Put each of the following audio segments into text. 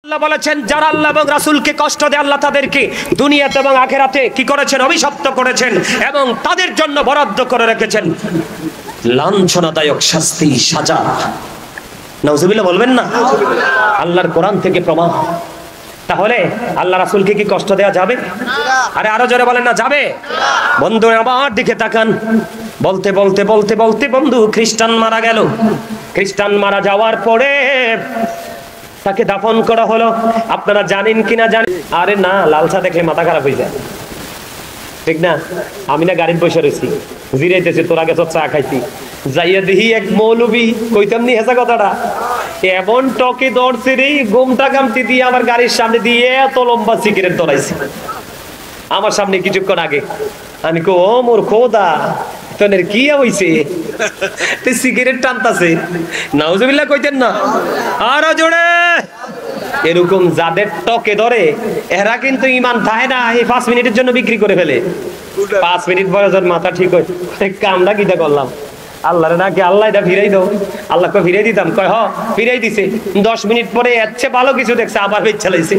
আল্লাহ বলেছেন যারা আল্লাহ এবং রাসূলকে কষ্ট দেয় আল্লাহ তাদেরকে দুনিয়াতে এবং আখিরাতে কি করেছেন? অভিশপ্ত করেছেন এবং তাদের জন্য বরাদ্দ করে রেখেছেন লাঞ্ছনাদায়ক শাস্তি, সাজা। নাউজুবিল্লাহ বলবেন না? আল্লাহর কোরআন থেকে প্রমাণ। তাহলে আল্লাহ রাসূলকে কি কষ্ট দেওয়া যাবে? আরে আরো জোরে বলেন না, যাবে? বন্ধু আমার দিকে তাকান। বলতে বলতে বলতে বলতে বন্ধু খ্রিস্টান মারা গেল। খ্রিস্টান মারা যাওয়ার পরে তাকে দাফন করা হলো। আপনারা জানেন কিনা জানেন? আরে না, লাল চা দেখলে মাথা খারাপ হয়ে যায়, ঠিক না? আমি না গাড়িতে বসে রয়েছি, জিরাইতেছি, তোরা গেছ চা খাইছি, যাইয়া দেখি এক মৌলবি, কইতাম নি হেসা কথাটা, এমন টকে দৌড়ছে রে, গোমটা গামতি দিয়ে আমার গাড়ির সামনে দিয়ে এত লম্বা সিগারেট দৌড়াইছে আমার সামনে কিছুক্ষণ আগে। আমি কো ও মোর খোদা, তোদের কি হইছে? সিগারেট টানতাছে। নাউজুবিল্লাহ কইতেন না? আরো জোরে। এরকম যাদের টকে ধরে এরা কিন্তু ইমান থাকে না, এই 5 মিনিটের জন্য বিক্রি করে ফেলে। 5 মিনিট পরে যখন মাথা ঠিক হয়, কামটা কিটা করলাম, আল্লাহরে নাকি আল্লাহ এটা ফিরাই দাও, আল্লাহকে ফিরাই দিতাম, কয় হ ফিরাই দিছে। 10 মিনিট পরে এর চেয়ে ভালো কিছু দেখছে, আবার বেচ চালাইছে।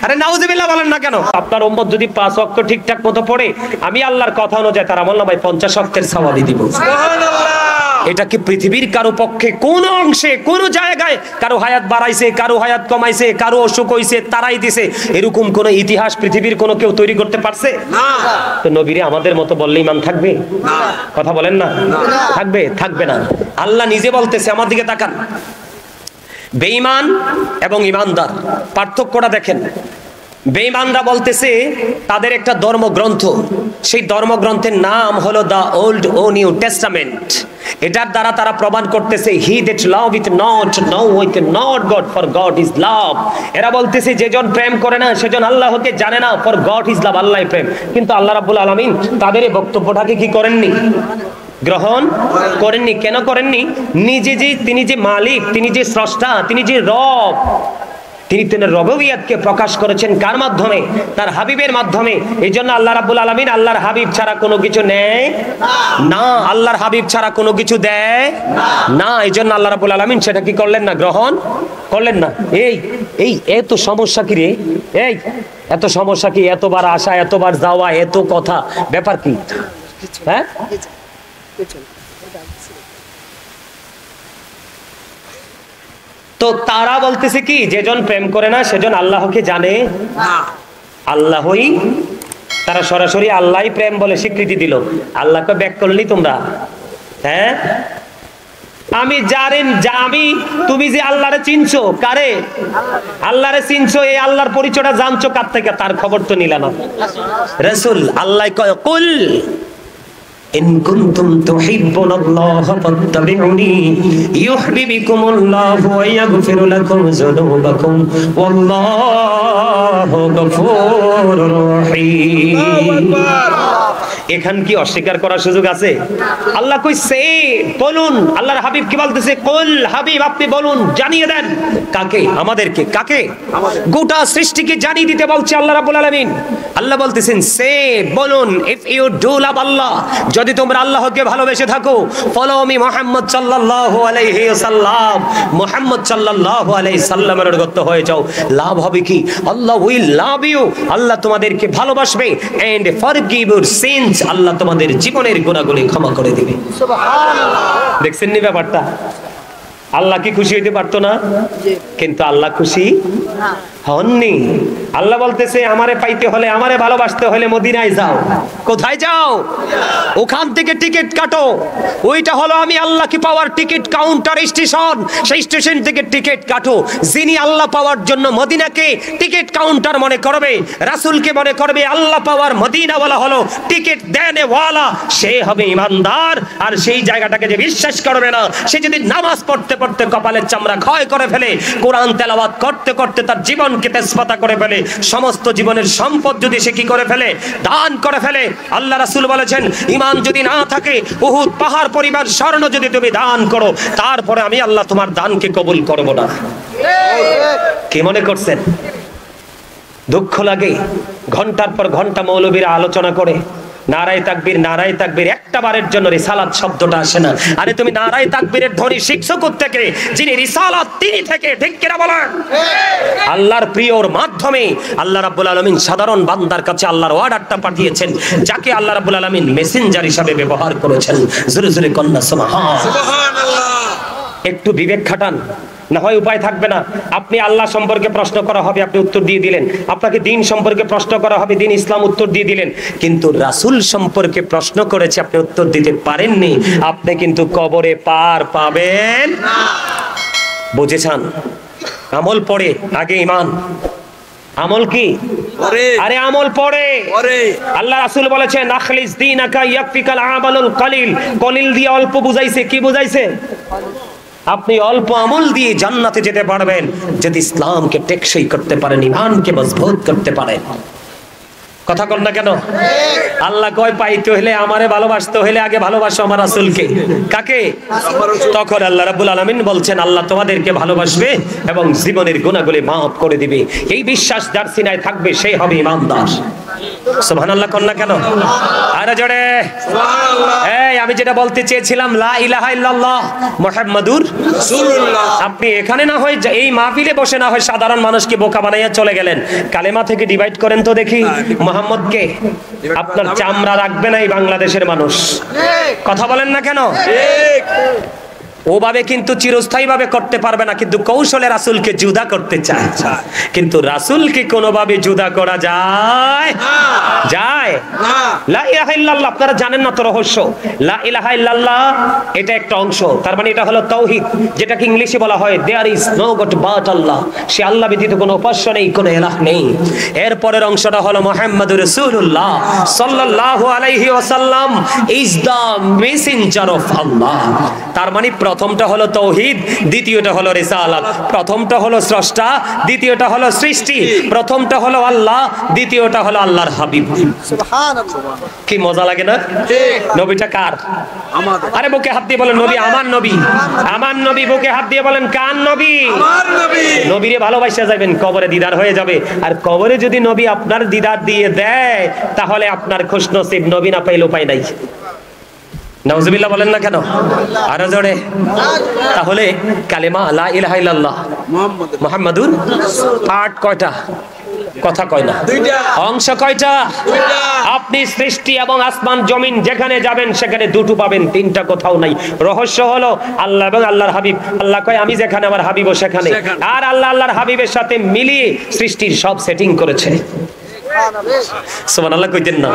আরে নাউজুবিল্লাহ বলেন না কেন? আপনার উম্মত যদি 5 ওয়াক্ত ঠিকঠাক মতো পড়ে, আমি আল্লাহর কথা অনুযায়ী তার আমলনামায় 50 ওয়াক্তের সওয়াবই দিব। সুবহানাল্লাহ। এটা কি পৃথিবীর কারো পক্ষে কোন অংশে কোন জায়গায় কারো হায়াত বাড়াইছে, কারো হায়াত কমাইছে, কারো অসুখ হইছে তারাই দিছে, এরকম কোন ইতিহাস পৃথিবীর কোন কেউ তৈরি করতে পারছে? না। তো নবীরে আমাদের মতো বললে ঈমান থাকবে? না। কথা বলেন না, থাকবে? থাকবে না। আল্লাহ নিজে বলতেছে, আমার দিকে তাকান। বেঈমান এবং ঈমানদার পার্থক্যটা দেখেন। বেঈমানরা বলতেছে তাদের একটা ধর্মগ্রন্থ, সেই ধর্মগ্রন্থের নাম হলো দা ওল্ড ও নিউ টেস্টামেন্ট। এটার দ্বারা তারা প্রমাণ করতেছে he that loveth not knoweth not God, for God is love। এরা বলতেছে যেজন প্রেম করে না সেজন আল্লাহকে জানে না, for God is love, আল্লাহই প্রেম। কিন্তু আল্লাহ রাব্বুল আলামিন তাদের এই বক্তব্যটাকে কি করেননি? গ্রহণ করেননি। কেন করেননি? তিনি যে মালিক, তিনি যে স্রষ্টা, তিনি যে রব, তিনি তেনার রববিয়তকে প্রকাশ করেছেন কার মাধ্যমে? তার হাবিবের মাধ্যমে। এই জন্য আল্লাহ রাব্বুল আলামিন আল্লাহর হাবিব ছাড়া কোনো কিছু নেয় না, আল্লাহর হাবিব ছাড়া কোনো কিছু দেয় না। এই জন্য আল্লাহ রাব্বুল আলামিন সেটা কি করলেন না? গ্রহণ করলেন না। এই এত সমস্যা কি রে? এই এত সমস্যা কি? এতবার আসা, এতবার যাওয়া, এত কথা, ব্যাপার কি? হ্যাঁ, তো তারা বলতেছে কি যেজন প্রেম করে না সেজন আল্লাহকে জানে না। আল্লাহই, তারা সরাসরি আল্লাহই প্রেম বলে স্বীকৃতি দিল। আল্লাহকে ব্যাক করলি তোমরা। হ্যাঁ, আমি জানেন যা আমি, তুমি যে আল্লাহরে চিনছো, কারে? আল্লাহরে চিনছো, এই আল্লাহর পরিচয়টা জানছো কার থেকে? তার খবর তো নিলা না। রাসূল আল্লাহ কয় কুল ইন কুনতুম তুহিব্বুনাল্লাহা ফাত্তাবিউনি ইউহিব্বুকুমুল্লাহু ওয়া ইয়াগফিরু লাকুম যুনুবাকুম ওয়াল্লাহু গফুরুর রহিম। এখান কি অস্বীকার করার সুযোগ আছে? আল্লাহ কইছে বলুন, আল্লাহর হাবিব কি বলতেছে? কুল, হাবিব আপনি বলুন, জানিয়ে দেন। কাকে? আমাদেরকে। কাকে? গোটা সৃষ্টিকে জানিয়ে দিতে বলছে আল্লাহ রাব্বুল আলামিন। আল্লাহ বলতেছেন সে বলুন, ইফ ইউ ডু লাভ আল্লাহ, যদি তোমরা আল্লাহকে ভালোবেসে থাকো, ফলো মি মুহাম্মদ সাল্লাল্লাহু আলাইহি ওয়াসাল্লাম, মুহাম্মদ সাল্লাল্লাহু আলাইহি সাল্লামের অনুগত হয়ে যাও। লাভ হবে কি? আল্লাহ উইল লাভ ইউ, আল্লাহ তোমাদেরকে ভালোবাসবে, এন্ড ফরগিভ ইউর সিনস, আল্লাহ তোমাদের জীবনের গুনাহগুলি ক্ষমা করে দিবে। সুবহানাল্লাহ। দেখছেন নি ব্যাপারটা? আল্লাহ কি খুশি হইতে পারতো না? কিন্তু আল্লাহ খুশি হননি। আল্লাহ বলতেছে আমারে পাইতে হলে, আমারে ভালোবাসতে হলে মদিনায় যাও। কোথায় যাও? ওখান থেকে টিকিট কাটো। ওইটা হলো আমি আল্লাহকে পাওয়ার টিকিট কাউন্টার স্টেশন। সেই স্টেশন থেকে টিকিট কাটো। যিনি আল্লাহ পাওয়ার জন্য মদিনাকে টিকিট কাউন্টার মনে করবে, রাসূলকে মনে করবে আল্লাহ পাওয়ার মদিনাওয়ালা হলো টিকিট দেনেওয়ালা, সে হবে ইমানদার। আর সেই জায়গাটাকে যে বিশ্বাস করবে না, সে যদি নামাজ পড়তে পড়তে কপালের চামড়া ক্ষয় করে ফেলে, কোরআন তেলাওয়াত করতে করতে তার জীবনকে তেজপাতা করে ফেলে, সমস্ত জীবনের সম্পদ যদি সে কি করে ফেলে? দান করে ফেলে। আল্লাহ রাসূল বলেছেন ঈমান যদি না থাকে, উহুদ পাহাড় পরিমাণ স্বর্ণ যদি তুমি দান করো, তারপরে আমি আল্লাহ তোমার দানকে কবুল করব না। কি মনে করছেন? দুঃখ লাগে ঘন্টার পর ঘন্টা মৌলবীরা আলোচনা করে, নারায়ে তাকবীর একটা বারের জন্য রিসালাত শব্দটা আসে না। আরে তুমি নারায়ে তাকবীরের ধ্বনি শিখছো কোত্থেকে? যিনি রিসালাত তিনি থেকে, ঠিক কিনা বলেন? আল্লাহর প্রিয়র মাধ্যমে আল্লাহ রাব্বুল আলামিন সাধারণ বান্দার কাছে আল্লাহর অর্ডারটা পাঠিয়েছেন, যাকে আল্লাহ রাব্বুল আলামিন মেসেঞ্জার হিসেবে ব্যবহার করেছেন। জোরে জোরে কন্যা সুবহানাল্লাহ। একটু বিবেক খাটান, না হয় উপায় থাকবে না। আপনি আল্লাহ সম্পর্কে প্রশ্ন করা হবে, আপনি উত্তর দিয়ে দিলেন। আপনাকে দিন সম্পর্কে প্রশ্ন করা হবে, দিন ইসলাম, উত্তর দিয়ে দিলেন। কিন্তু রাসূল সম্পর্কে প্রশ্ন করেছে, আপনি উত্তর দিতে পারেননি, আপনি কিন্তু কবরে পার পাবেন না। বুঝেছেন? আমল পড়ে আগে ঈমান। আমল কি? আরে আমল পড়ে। আল্লাহ রাসূল বলেছেন আখলিস দীনাকা ইয়াকফিকাল আমালুল কলিল। কলিল দিয়ে অল্প বুঝাইছে, কি বুঝাইছে? আপনি অল্প আমল দিয়ে জান্নাতে যেতে পারবেন যদি ইসলামকে টেকসই করতে পারেন, ঈমানকে মজবুত করতে পারেন। কথা কন না কেন? আল্লাহ কয় পাইতে হলে, আমারে ভালোবাসতে হলে আগে ভালোবাসো আমার রাসূলকে। কাকে? তখন আল্লাহ রাব্বুল আলামিন বলছেন আল্লাহ তোমাদেরকে ভালোবাসবে এবং জীবনের গুনাহগুলি maaf করে দিবে। এই বিশ্বাস যার সিনায় থাকবে সেই হবে ঈমানদার। সুবহানাল্লাহ কন না কেন? আরে জোরে সুবহানাল্লাহ। এই আমি যেটা বলতে চেয়েছিলাম, লা ইলাহা ইল্লাল্লাহ মুহাম্মাদুর রাসূলুল্লাহ। আপনি এখানে না হয় এই মাহফিলে বসে না হয় সাধারণ মানুষকে বোকা বানাইয়া চলে গেলেন। কালেমা থেকে ডিভাইড করেন তো দেখি। মুহাম্মদকে আপনার চামড়া রাখবে না এই বাংলাদেশের মানুষ। কথা বলেন না কেন? ঠিক। ওভাবে কিন্তু চিরস্থায়ী ভাবে করতে পারবে না, কিন্তু কৌশলে রাসূলকে জুদা করতে চায়। কিন্তু রাসূলকে কোনোভাবে জুদা করা যায় না। যায় না। লা ইলাহা ইল্লাল্লাহ আপনারা জানেন না তো রহস্য। লা ইলাহা ইল্লাল্লাহ এটা একটা অংশ, তার মানে এটা হলো তাওহীদ, যেটাকে ইংলিশে বলা হয় there is no god but Allah. সে আল্লাহ ব্যতীত কোনো উপাস্য নেই, কোনো ইলাহ নেই। এর পরের অংশটা হলো মুহাম্মাদুর রাসূলুল্লাহ সাল্লাল্লাহু আলাইহি ওয়াসাল্লাম ইজ দা মেসেঞ্জার অফ আল্লাহ। তার মানে প্রথমটা হলো তাওহীদ, দ্বিতীয়টা হলো রিসালাত। প্রথমটা হলো স্রষ্টা, দ্বিতীয়টা হলো সৃষ্টি। প্রথমটা হলো আল্লাহ, দ্বিতীয়টা হলো আল্লাহর হাবিব। সুবহানাল্লাহ। কি মজা লাগে না? ঠিক। নবীটা কার? আমাদের। আরে বুকে হাত দিয়ে বলেন নবী আমার নবী। আমার নবী। বুকে হাত দিয়ে বলেন কার নবী? আমার নবী। নবীরে ভালোবাসা যাবেন, কবরে দিদার হয়ে যাবে। আর কবরে যদি নবী আপনার দিদার দিয়ে দেয় তাহলে আপনার খুশনসিব, নবী না পাইলে উপায় নাই। নাউজুবিল্লাহ বলেন না কেন? আরো জোরে। তাহলে কালেমা লা ইলাহা ইল্লাল্লাহ মুহাম্মাদুর পার্ট কয়টা? কথা কয় না। অংশ কয়টা? আপনি সৃষ্টি এবং আসমান জমিন যেখানে যাবেন সেখানে দুটো পাবেন, তিনটা কোথাও নাই। রহস্য হলো আল্লাহ এবং আল্লাহর হাবিব। আল্লাহ কয় আমি যেখানে আমার হাবিবও সেখানে। আর আল্লাহ আল্লাহর হাবিবের সাথে মিলিয়ে সৃষ্টির সব সেটিং করেছে। সুবহানাল্লাহ কইতেন না?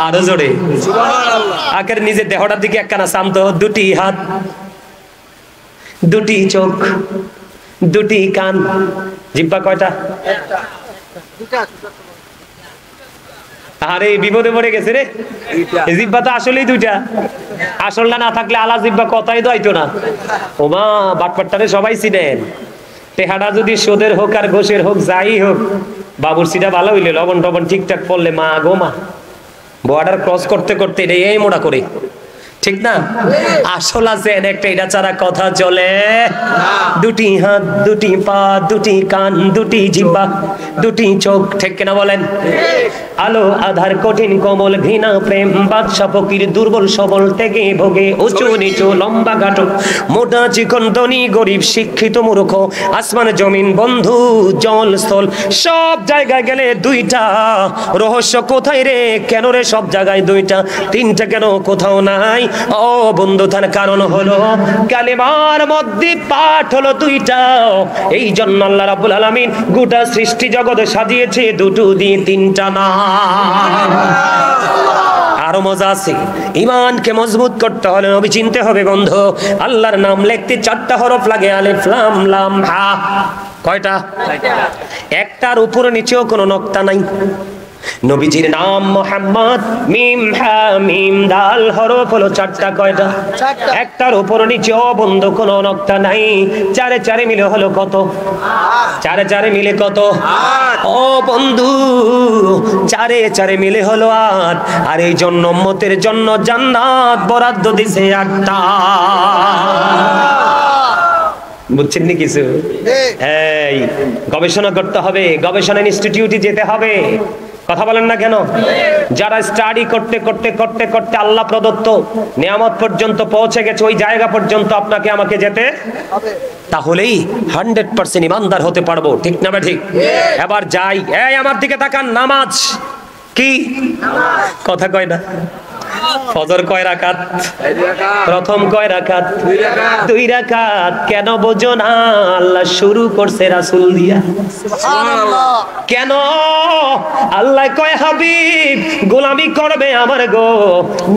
আরো জোরে সুবহানাল্লাহ। আখের নিজের দেহটার দিকে একখানা শান্ত, দুটি হাত, দুটি চোখ, দুটি কান, জিহ্বা কয়টা? একটা। আরে বিপদে পড়ে গেছে রে। জিহ্বা তো আসলেই দুইটা। আসলটা না থাকলে আলা জিহ্বা কথাই তো আইতো না। ওমা বাটপাট্টারে সবাই চিনেন। টেহাটা যদি সোদের হোক আর ঘোষের হোক, যাই হোক, বাবুরচিটা ভালো হইলে লবণ টবণ ঠিকঠাক পড়লে মা গো মা, বর্ডার ক্রস করতে করতে এটা এই মোড়া করে, ঠিক না? আসল আছে একটা, এটা ছাড়া কথা চলে? দুটি হাত, দুটি পা, দুটি কান, দুটি জিহ্বা, দুটি চোখ, ঠিক কিনা বলেন? আলো আধার কঠিন কোমল ঘৃণা প্রেম বাদশা ফকির দুর্বল সবল থেকে ভোগে উঁচু নিচু লম্বা ঘাটক মোটা চিকন ধনী গরিব শিক্ষিত মূর্খ আসমান জমিন বন্ধু জল স্থল সব জায়গায় গেলে দুইটা। রহস্য কোথায় রে? কেন রে সব জায়গায় দুইটা? তিনটা কেন কোথাও নাই? ও বন্ধু তার কারণ হলো কালেমার মধ্যে পাঠ হলো দুইটা। এই জন্য আল্লাহ রাব্বুল আলামিন গোটা সৃষ্টি জগৎ সাজিয়েছে দুটো দিয়ে, তিনটা না। আরো মজা আছে। ঈমানকে মজবুত করতে হলে নবী চিনতে হবে বন্ধু। আল্লাহর নাম লিখতে চারটা হরফ লাগে, আলিফ লাম লাম হা। কয়টা? একটার উপর নিচেও কোনো নক্তা নাই। নবীজির নাম মুহাম্মদ, মিম হা মিম দাল হরফ হলো চারটা। কয়টা? একটার উপর নিচেও বন্ধু কোনো নক্তা নাই। চারে চারে মিলে হলো কত? চারে চারে মিলে কত? ও বন্ধু, চারে চারে মিলে হলো 8। আর এই জন্য উম্মতের জন্য জান্নাত বরাদ্দ দিছে 8টা। বুঝছেন নি কিছু? এই গবেষণা করতে হবে, গবেষণা ইনস্টিটিউটে যেতে হবে। কথা বলেন না কেন? যারা স্টাডি করতে করতে করতে করতে আল্লাহ প্রদত্ত নিয়ামত পর্যন্ত পৌঁছে গেছে, ওই জায়গা পর্যন্ত আপনাকে আমাকে যেতে হবে, তাহলেই 100% ইমানদার হতে পারবো। ঠিক না ঠিক? এবার যাই, এই আমার দিকে তাকান। নামাজ কি? কথা কয় না। ফজর কয় রাকাত? প্রথম কয় রাকাত? 2 রাকাত। কেন বোঝো না? আল্লাহ শুরু করছে রাসূল দিয়া। সুবহানাল্লাহ। কেন? আল্লাহ কয় হাবিব গোলামি করবে আমার গো,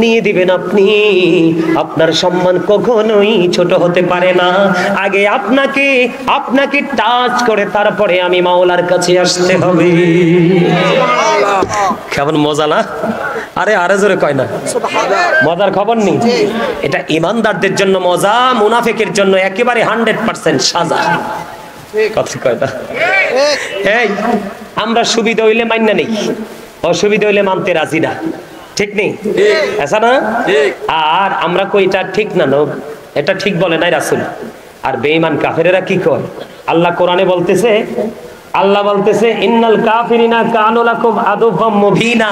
নিয়ে দিবেন আপনি। আপনার সম্মান কখনোই ছোট হতে পারে না। আগে আপনাকে টাচ করে তারপরে আমি মাওলার কাছে আসতে হবে। সুবহানাল্লাহ। কেমন মজা না? আরে জোরে কয় না। মজার খবর নেই। এটা ইমানদারদের জন্য মজা, মুনাফিকের জন্য একেবারে 100% সাজা। কথা কয় না। এই আমরা সুবিধা হইলে মাইনা নেই, অসুবিধা হইলে মানতে রাজি না। ঠিক নেই? আচ্ছা না? আর আমরা কই এটা ঠিক না, এটা ঠিক বলে নাই রাসূল। আর বেঈমান কাফেরেরা কি কয়? আল্লাহ কোরআনে বলতেছে, আল্লাহ বলতেছে ইন্নাল কাফিরিনা কানু লাকুম আদুওয়াম মুবিনা।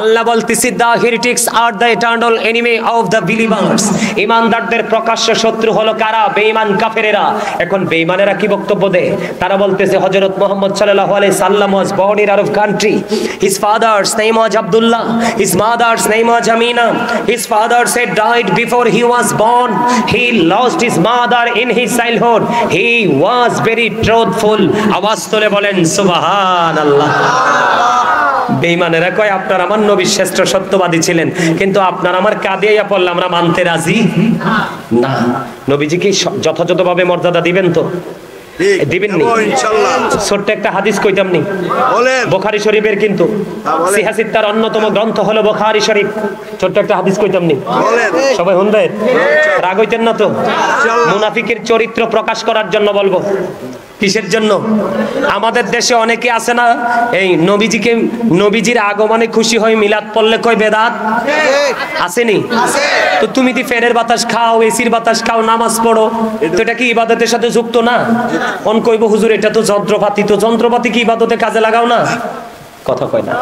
আল্লাহ বলতেছে the heretics are the eternal enemy of the believers. ঈমানদারদের প্রকাশ্য শত্রু হলো কারা? বেঈমান কাফেরেরা। এখন বেঈমানেরা কি বক্তব্য দেয়? তারা বলতেছে হযরত মুহাম্মদ সাল্লাল্লাহু আলাইহি সাল্লাম was born in Arab country. His father's name was Abdullah, his mother's name was Amina. His father said died before he was born. He lost his mother in his childhood. He was very truthful. আওয়াজ তোলে বলেন সুবহানাল্লাহ। বেঈমানেরা কয় আপনার আমার নবী শ্রেষ্ঠ সত্যবাদী ছিলেন, কিন্তু আপনার আমার কাঁদিয়া পড়লে আমরা মানতে রাজি না। নবীজিকে যথাযথভাবে মর্যাদা দিবেন তো? দিবেন নি? ইনশাআল্লাহ। ছোট্ট একটা হাদিস কইতাম নি, বলেন। বুখারী শরীফের কিন্তু সিহাহ সিত্তার অন্যতম গ্রন্থ হলো বুখারী শরীফ। ছোট্ট একটা হাদিস কইতাম নি, বলেন। সবাই শুনবেন, রাগ হইতেন না তো? মুনাফিকের চরিত্র প্রকাশ করার জন্য বলবো। কিসের জন্য? আমাদের দেশে অনেকে আছে না, এই নবীজির আগমনে খুশি হয়, মিলাদ পড়লে কয় বেদাত। আসেনি? তো তুমি কি ফ্যানের বাতাস খাও, এসির বাতাস খাও, নামাজ পড়ো, তো এটা কি ইবাদতের সাথে যুক্ত না? কোন কইব হুজুর এটা তো যন্ত্রপাতি, তো যন্ত্রপাতি কি ইবাদতে কাজে লাগাও না? কথা কয় না।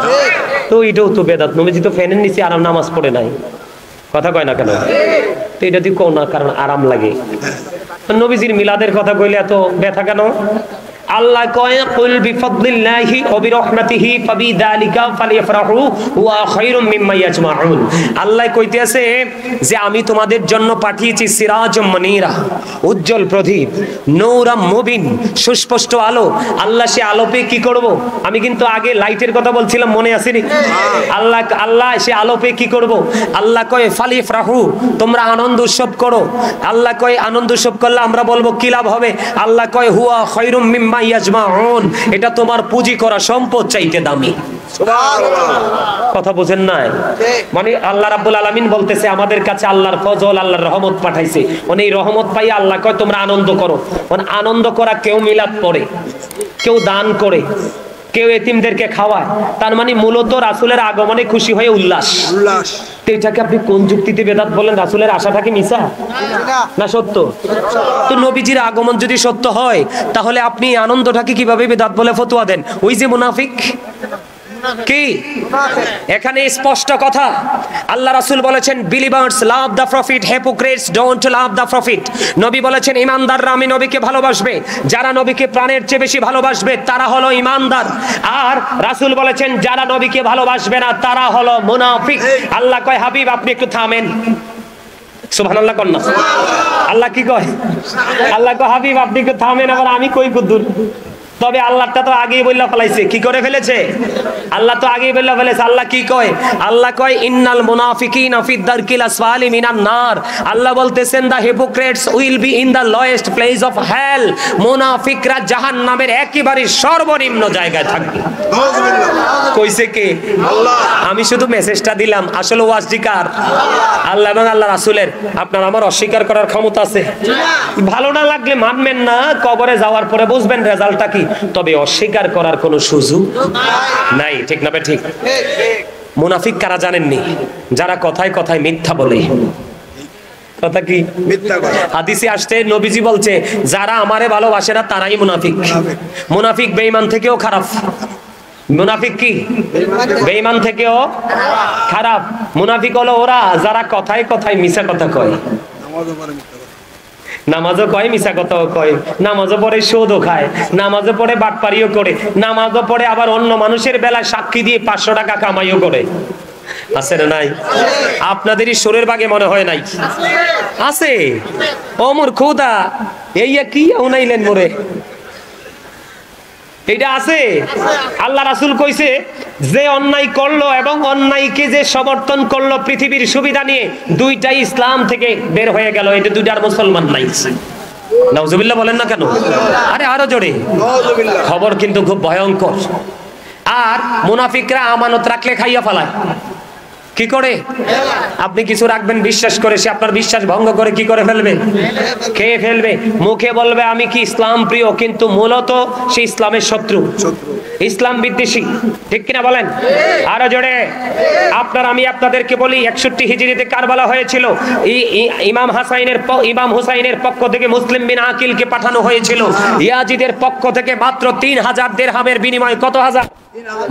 তো এটাও তো বেদাত। নবীজি তো ফ্যানের নিচে আরাম নামাজ পড়ে নাই। কথা কয় না কেন? তো এটা তুই কও না, কারণ আরাম লাগে। নবীজির মিলাদের কথা কইলে এত ব্যথা কেন? আল্লাহ কয় কুল বিফাদলিল্লাহি ওয়া বিরহমাতিহি ফাবিযালিকা ফালইফরাহু ওয়া খায়রুম মিম্মা ইয়াজমাউন। আল্লাহ কইতেছে যে আমি তোমাদের জন্য পাঠিয়েছি সিরাজুম মুনীরা, উজ্জ্বল প্রদীপ, নূরাম মুবিন, সুস্পষ্ট আলো। আল্লাহ সে আলো পেয়ে কি করব? আমি কিন্তু আগে লাইটের কথা বলছিলাম, মনে আছে নি? আল্লাহ সে আলো পেয়ে কি করব? আল্লাহ কয় ফালইফরাহু, তোমরা আনন্দ উৎসব করো। আল্লাহ কয় আনন্দ উৎসব করলে আমরা বলবো কি লাভ হবে? আল্লাহ কয় হুয়া খায়রুম মিম্মা ইয়াজমাউন, এটা তোমার পুঁজি করা সম্পদ চাইতে দামি। সুবহানাল্লাহ। কথা বুঝেন না? মানে আল্লাহ রাব্বুল আলামিন বলতেছে আমাদের কাছে আল্লাহর ফজল, আল্লাহর রহমত পাঠাইছে। মানে এই রহমত পাই আল্লাহ কয় তোমরা আনন্দ করো। মানে আনন্দ করা, কেউ মিলাদ পড়ে, কেউ দান করে, কেউ এতিমদেরকে খাওয়ায়, তার মানে মূলত রাসূলের আগমনে খুশি হয়ে উল্লাস। তো এটাকে আপনি কোন যুক্তিতে বেদাত বলেন? রাসূলের আশাটা কি মিছা না সত্য? তো নবীজির আগমন যদি সত্য হয়, তাহলে আপনি আনন্দটাকে কিভাবে বেদাত বলে ফতোয়া দেন? ওই যে মুনাফিক কি? এখানে স্পষ্ট কথা। আল্লাহ রাসূল বলেছেন believers love the profit, hypocrites don't love the profit. নবী বলেছেন ইমানদাররা আমি নবীকে ভালোবাসবে, যারা নবীকে প্রাণের চেয়ে বেশি ভালোবাসবে তারা হলো ইমানদার। আর রাসূল বলেছেন যারা নবীকে ভালোবাসবে না তারা হলো মুনাফিক। আল্লাহ কয় হাবিব আপনি একটু থামেন। সুবহানাল্লাহ কন না? আল্লাহ কি কয়? আল্লাহ কয় হাবিব আপনি একটু থামেন। আবার আমি কই কুদ্দুর? তবে আল্লাহটা তো আগেই বললা ফেলাইছে। কি করে ফেলেছে? আল্লাহ তো আগেই বললা ফেলেছে। আল্লাহ কি কয়? আল্লাহ কয় ইন্নাল মুনাফিকিনা ফি দারকিল আসফালি মিনান নার। আল্লাহ বলতেছেন the hypocrites will be in the lowest place of hell. মুনাফিকরা জাহান্নামের একেবারে সর্বনিম্ন জায়গায় থাকবে। কইছে কে? আল্লাহ। আমি শুধু মেসেজটা দিলাম, আসলে ওয়াজটি কার? আল্লাহ এবং আল্লাহ রাসূলের। আপনার আমার অস্বীকার করার ক্ষমতা আছে? ভালো না লাগলে মানবেন না, কবরে যাওয়ার পরে বুঝবেন রেজাল্টটা কি। তবে অস্বীকার করার কোনো সুযোগ নাই। ঠিক না? ঠিক। মুনাফিক কারা জানেননি? যারা কথায় কথায় মিথ্যা বলে। কথা কি? মিথ্যা কথা। হাদিসে আসছে নবীজি বলছে যারা আমারে ভালোবাসে না তারাই মুনাফিক। মুনাফিক বেঈমান থেকেও খারাপ। মুনাফিক কি? বেঈমান থেকেও খারাপ। মুনাফিক হলো ওরা যারা কথায় কথায় মিছা কথা কয়, নামাজও কয় মিছা কথাও কয়, নামাজও পড়ে সুদও খায়, নামাজও পড়ে বাটপারিও করে, নামাজও পড়ে আবার অন্য মানুষের বেলায় সাক্ষী দিয়ে 500 টাকা কামাইও করে। আছে না নাই? আপনাদেরই শরীর বাগে মনে হয় নাই? আছে। ও মোর খোদা, এই কি উনাইলেন মোরে, এটা আছে। আল্লাহ রাসূল কইছে যে অন্যায় করলো এবং অন্যায়কে যে সমর্থন করলো পৃথিবীর সুবিধা নিয়ে, দুইটাই ইসলাম থেকে বের হয়ে গেল, এটা দুইটার মুসলমান নাই। নাউজুবিল্লাহ বলেন না কেন? আরে আরো জোরে। খবর কিন্তু খুব ভয়ঙ্কর। আর মুনাফিকরা আমানত রাখলে খাইয়া ফেলায়। কি করে? আপনি কিছু রাখবেন বিশ্বাস করে, সে আপনার বিশ্বাস ভঙ্গ করে কি করে ফেলবে? খেয়ে ফেলবে। মুখে বলবে আমি কি ইসলাম প্রিয়, কিন্তু মূলত সে ইসলামের শত্রু, ইসলাম বিদ্বেষী। ঠিক কিনা বলেন? আরো জোরে। আমি আপনাদেরকে বলি 61 হিজরিতে কারবালা হয়েছিল। ইমাম হুসাইনের পক্ষ থেকে মুসলিম বিন আকিলকে পাঠানো হয়েছিল। ইয়াজিদের পক্ষ থেকে মাত্র 3000 দিরহামের বিনিময়, কত হাজার?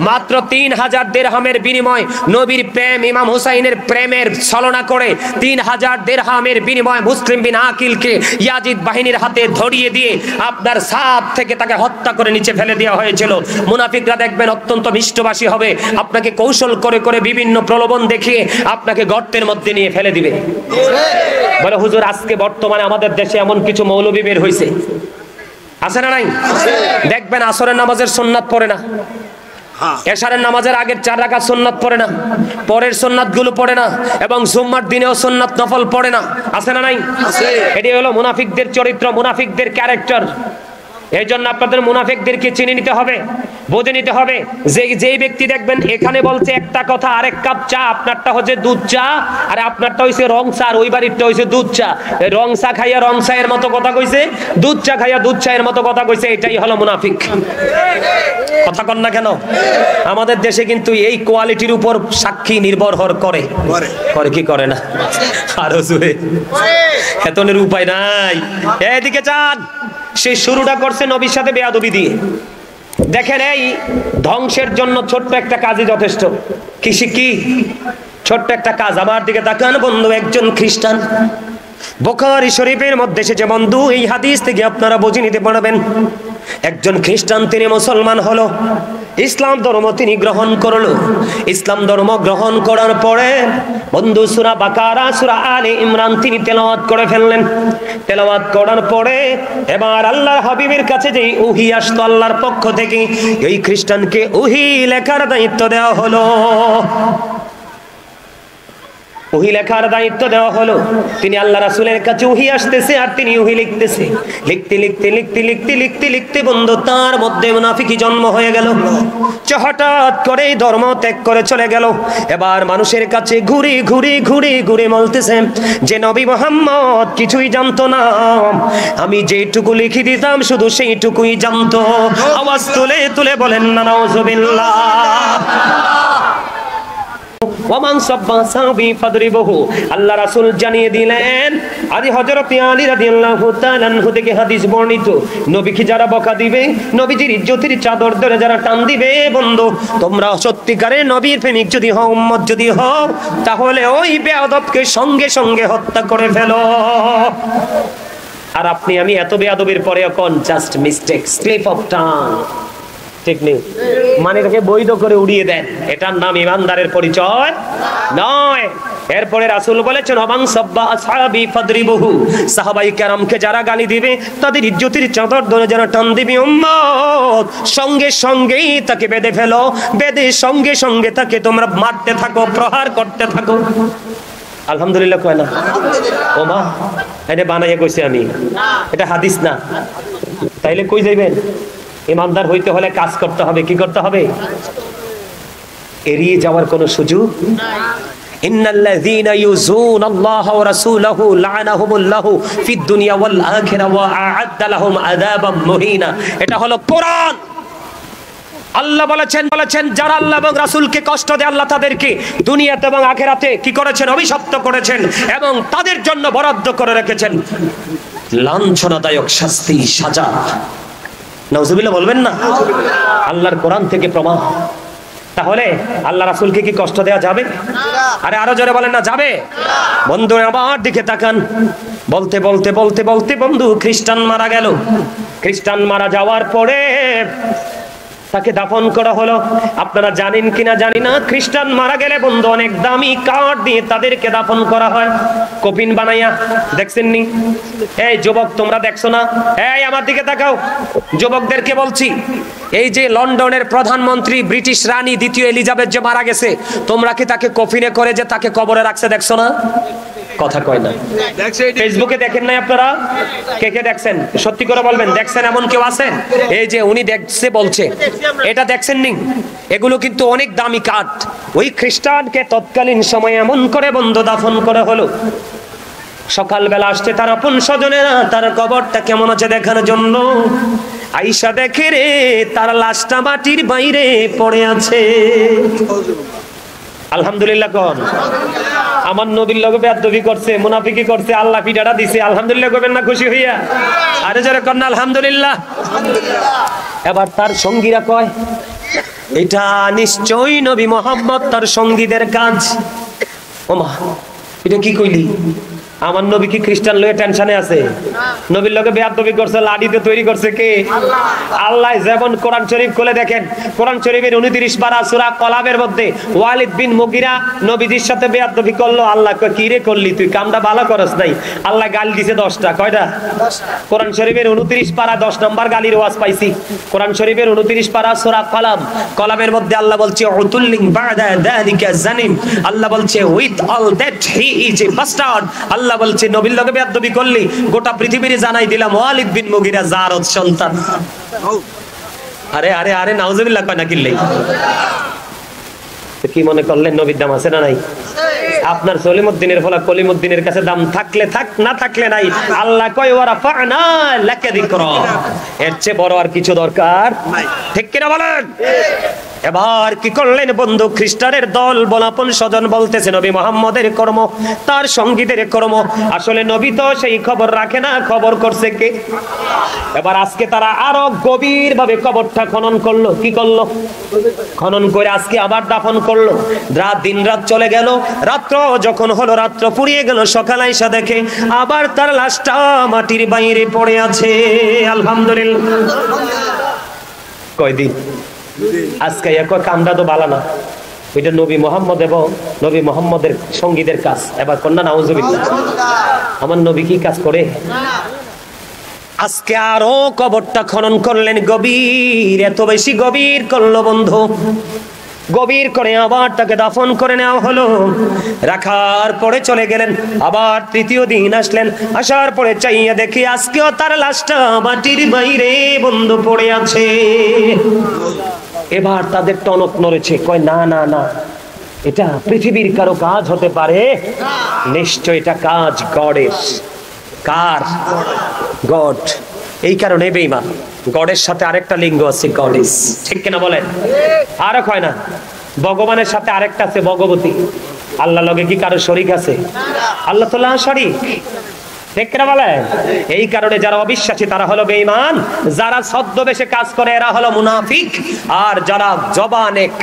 মাত্র 3000 দিরহামের বিনিময় নবীর প্রেম, ইমাম হুসাইনের প্রেমের ছলনা করে 3000 দিরহামের বিনিময় মুসলিম বিন আকিলকে ইয়াজিদ বাহিনীর হাতে ধরিয়ে দিয়ে আপনার সাদ থেকে তাকে হত্যা করে নিচে ফেলে দেওয়া হয়েছিল। মুনাফিকরা দেখবেন অত্যন্ত মিষ্টভাষী হবে, আপনাকে কৌশল করে করে বিভিন্ন প্রলোভন দেখিয়ে আপনাকে গর্তের মধ্যে নিয়ে ফেলে দিবে। বলে হুজুর আজকে বর্তমানে আমাদের দেশে এমন কিছু মৌলবী বের হয়েছে, আছে না নাই? দেখবেন আসরের নামাজের সুন্নাত পড়ে না, এশারের নামাজের আগের 4 রাকাত সুন্নাত পড়ে না, পরের সুন্নাত গুলো পড়ে না, এবং জুম্মার দিনেও সুন্নাত নফল পড়ে না। আছে না নাই? এটি হলো মুনাফিকদের চরিত্র, মুনাফিকদের ক্যারেক্টার। এই জন্য আপনাদের মুনাফিকদেরকে চিনে নিতে হবে, বুঝে নিতে হবে। যেই ব্যক্তি দেখবেন এখানে বলছে একটা কথা, আরেক কাপ চা, আপনারটা হচ্ছে দুধ চা আর আপনারটা হইছে রং চা, আর ওই বাড়িরটা হইছে দুধ চা। রং চা খাইয়া রং চায়ের মতো কথা কইছে, দুধ চা খাইয়া দুধ চায়ের মতো কথা কইছে, এটাই হলো মুনাফিক। কথা কন না কেন? আমাদের দেশে কিন্তু এই কোয়ালিটির উপর সাক্ষী নির্ভর করে কি করে না? আরো জোরে। এতনের উপায় নাই। এদিকে চান। সে শুরুটা করছে নবীর সাথে বেয়াদবি দিয়ে। দেখেন এই ধ্বংসের জন্য ছোট্ট একটা কাজই যথেষ্ট। কি ছোট্ট একটা কাজ। আমার দিকে তাকান বন্ধু, একজন খ্রিস্টান বুখারী শরীফের মধ্যে এসেছে বন্ধু, এই হাদিস থেকে আপনারা বুঝে নিতে পারবেন। একজন খ্রিস্টান তিনি মুসলমান হলো, ইসলাম ধর্ম তিনি গ্রহণ করলো। ইসলাম ধর্ম গ্রহণ করার পরে বন্ধু সূরা বাকারা, সূরা আলে ইমরান তিনি তেলাওয়াত করে ফেললেন। তেলাওয়াত করার পরে এবার আল্লাহর হাবিবের কাছে যে ওহী আসতো আল্লাহর পক্ষ থেকে, এই খ্রিস্টানকে ওহী লেখার দায়িত্ব দেওয়া হলো। ওহী লেখার দায়িত্ব দেওয়া হলো। তিনি আল্লাহ রাসূলের কাছে ওহী আসতেছে আর তিনি ওহী লিখতেছে। লিখতে বন্ধু তার মধ্যে মুনাফিকি জন্ম হয়ে গেল। হঠাৎ করে ধর্ম ত্যাগ করে চলে গেল। এবার মানুষের কাছে ঘুরে বলতেছে যে নবী মুহাম্মদ কিছুই জানতো না, আমি যেটুকু লিখে দিতাম শুধু সেইটুকুই জানতো। আওয়াজ তুলে বলেন না নাউজুবিল্লাহ। ওমান সাব্বা সাবি ফাদরিবহু, আল্লাহ রাসূল জানিয়ে দিলেন। আদি হযরত আলী রাদিয়াল্লাহু তাআলা আনহু থেকে হাদিস বর্ণিত, নবীকে যারা বকা দিবে, নবীজির ইজ্জতের চাদর ধরে যারা টান দিবে, বন্ধু তোমরা সত্যিকারের নবীর প্রেমিক যদি হও, উম্মত যদি হও, তাহলে ওই বেয়াদবকে সঙ্গে সঙ্গে হত্যা করে ফেলো। আর আপনি আমি এত বেয়াদবির পরে এখন just mistake, slip of tongue, ঠিক নেই, মানে এটাকে বৈধ করে উড়িয়ে দেন। এটার নাম ইমানদারের পরিচয় নয়। এরপরে রাসূল বলেছেন ওমান সাব্বা আসহাবি ফাদরিবহু, সাহাবায়ে কেরামকে যারা গালি দিবে, তাদের ইজ্জতের চাদর ধরে যারা টান দিবে, উম্মত সঙ্গে সঙ্গেই তাকে বেঁধে ফেলো, বেঁধে সঙ্গে সঙ্গে তাকে তোমরা মারতে থাকো, প্রহার করতে থাকো। আলহামদুলিল্লাহ কয় না? ও মা, এটা বানাইয়া কইছি আমি, এটা হাদিস না। তাইলে কই যাইবেন? ইমানদার হইতে হলে কাজ করতে হবে। কি করতে হবে? এড়িয়ে যাওয়ার কোনো সুযোগ নাই। ইন্নাল্লাযীনা ইউযুনাল্লাহা ওয়া রাসূলাহু লা'নাহুমুল্লাহু ফিদ দুনিয়া ওয়াল আখিরা ওয়া আ'আদ্দা লাহুম আযাবাম মুহিনা। এটা হলো কোরআন। আল্লাহ বলেছেন যারা আল্লাহ এবং রাসূলকে কষ্ট দেয়, আল্লাহ তাদেরকে দুনিয়াতে এবং আখিরাতে কি করেছেন? অভিশপ্ত করেছেন, এবং তাদের জন্য বরাদ্দ করে রেখেছেন লাঞ্ছনাদায়ক শাস্তি, সাজা। নাউজুবিল্লাহ বলবেন না? আল্লাহর কোরআন থেকে প্রমাণ। তাহলে আল্লাহ রাসূলকে কি কষ্ট দেওয়া যাবে? আরে আরো জোরে বলেন না যাবে? বন্ধু আমার দিকে তাকান। বলতে বলতে বলতে বলতে বন্ধু খ্রিস্টান মারা গেল। খ্রিস্টান মারা যাওয়ার পরে তাকে দাফন করা হলো। আপনারা জানেন কিনা জানি না, খ্রিস্টান মারা গেলে বন্ধু অনেক দামি কাঠ দিয়ে তাদেরকে দাফন করা হয়, কফিন বানাইয়া। দেখছেন নি? এই যুবক তোমরা দেখছো না? এই আমার দিকে তাকাও, যুবকদেরকে বলছি। এই যে লন্ডনের প্রধানমন্ত্রী ব্রিটিশ রানী দ্বিতীয় এলিজাবেথ যে মারা গেছে, তোমরা কি তাকে কফিনে করে যে তাকে কবরে রাখছে দেখছো না? কথা কয় না। ফেসবুকে দেখেন নাই আপনারা? কে কে দেখছেন? সত্যি করে বলবেন, দেখছেন এমন কেউ আছেন? এই যে উনি দেখছে বলছে, এটা দেখছেন নি? এগুলো কিন্তু অনেক দামি কাঠ। ওই খ্রিস্টানকে তৎকালীন সময়ে এমন করে বন্ধু দাফন করা হলো। সকালবেলা আসছে তার আপন স্বজনেরা তার কবরটা কেমন আছে দেখার জন্য। আইসা দেখে রে তার লাশটা মাটির বাইরে পড়ে আছে। আলহামদুলিল্লাহ কোন? আমার নবীর লগে বেয়াদবি করছে, মুনাফিকি করছে, আল্লাহ পিঠাটা দিছে। আলহামদুলিল্লাহ কইবেন না খুশি হইয়া? আরে যারা কর না আলহামদুলিল্লাহ। এবার তার সঙ্গীরা কয় এটা নিশ্চয়ই নবী মুহাম্মদ তার সঙ্গীদের কাজ। ওমা এটা কি কইলি? আমার নবী কি খ্রিস্টান লয়ে টেনশনে আছে? নবীর লগে বেয়াদবি করছে, লাঠিতে তৈরি করছে কে? আল্লাহ। যেমন কোরআন শরীফ খুলে দেখেন, কোরআন শরীফের 29 পারা সূরা কলাবের মধ্যে ওয়ালিদ বিন মুগিরা নবীজির সাথে বেয়াদবি করলো। আল্লাহ কয় কি রে করলি তুই? কামটা ভালো করস নাই। আল্লাহ গাল দিছে 10টা। কয়টা? কোরআন শরীফের 29 পারা 10 নম্বর গালির ওয়াজ পাইছি। কোরআন শরীফের 29 পারা সূরা কলাবের মধ্যে আল্লাহ বলছে উতুল্লিং বাদা যালিকা জানিম। আল্লাহ বলছে with all that he is a bastard. আল্লাহ বলছে নবীর লগে বেয়াদবি করলি, গোটা পৃথিবীর জানাই দিলাম ওয়ালিদ বিন মুগিরা জারদ সন্তান। আরে আরে আরে নাউজুবিল্লাহ কয় না কিল্লাই? কি মনে করলেন নবীর দাম আছে না নাই? আপনার সলিমউদ্দিনের ফলা কলিমউদ্দিনের কাছে দাম থাকলে থাক, না থাকলে নাই। আল্লাহ কয় ওয়া রাফা'না লাকা যিকরা। এর চেয়ে বড় আর কিছু দরকার নাই। ঠিক কি না বলেন? এবার কি করলেন বন্ধু? খ্রিস্টানের দল বলাপন স্বজন বলতেছে নবী মুহাম্মদের কর্ম, তার সঙ্গীদের কর্ম। আসলে নবী তো সেই খবর রাখে না, খবর করছে কে? এবার আজকে তারা আরো গভীর ভাবে কবরটা খনন করলো। কি করলো? খনন করে আজকে আবার দাফন করলো। দিন রাত চলে গেল। রাত্র যখন হলো, রাত্র পুড়িয়ে গেল, সকাল আইসা দেখে আবার তার লাশটা মাটির বাইরে পড়ে আছে। আলহামদুলিল্লাহ। কয়দিন? আজকে এক কামটা তো ভালো না। ওইটা নবী মুহাম্মদ এবং নবী মুহাম্মদের সঙ্গীদের কাজ। এবার কন্যা নাউজুবিল্লাহ। আমার নবী কি কাজ করে? আজকে আরো কবরটা খনন করলেন গভীর, এত বেশি গভীর করলো বন্ধু। গভীর করে আবার তাকে দাফন করে নেওয়া হলো। রাখার পরে চলে গেলেন। আবার তৃতীয় দিন আসলেন। আসার পরে চাইয়া দেখি আজকেও তার লাশটা মাটির বাইরে বন্ধু পড়ে আছে। এবার তাদের টনক নড়েছে। কয় না না না, এটা পৃথিবীর কারো কাজ হতে পারে? নিশ্চয় এটা কাজ গডের। কার? গড। এই কারণে বেঈমান। গডের সাথে আরেকটা লিঙ্গ আছে, গডেস। ঠিক কিনা বলেন? আরো কয় না ভগবানের সাথে আরেকটা আছে, ভগবতী। আল্লাহ লগে কি কারো শরীক আছে? আল্লাহ তো না শরীক। ঠিক কিনা বলেন? এই কারণে যারা অবিশ্বাসী তারা হলো বেঈমান, যারা ছদ্মবেশে কাজ করে এরা হলো মুনাফিক, আর যারা জবান এক,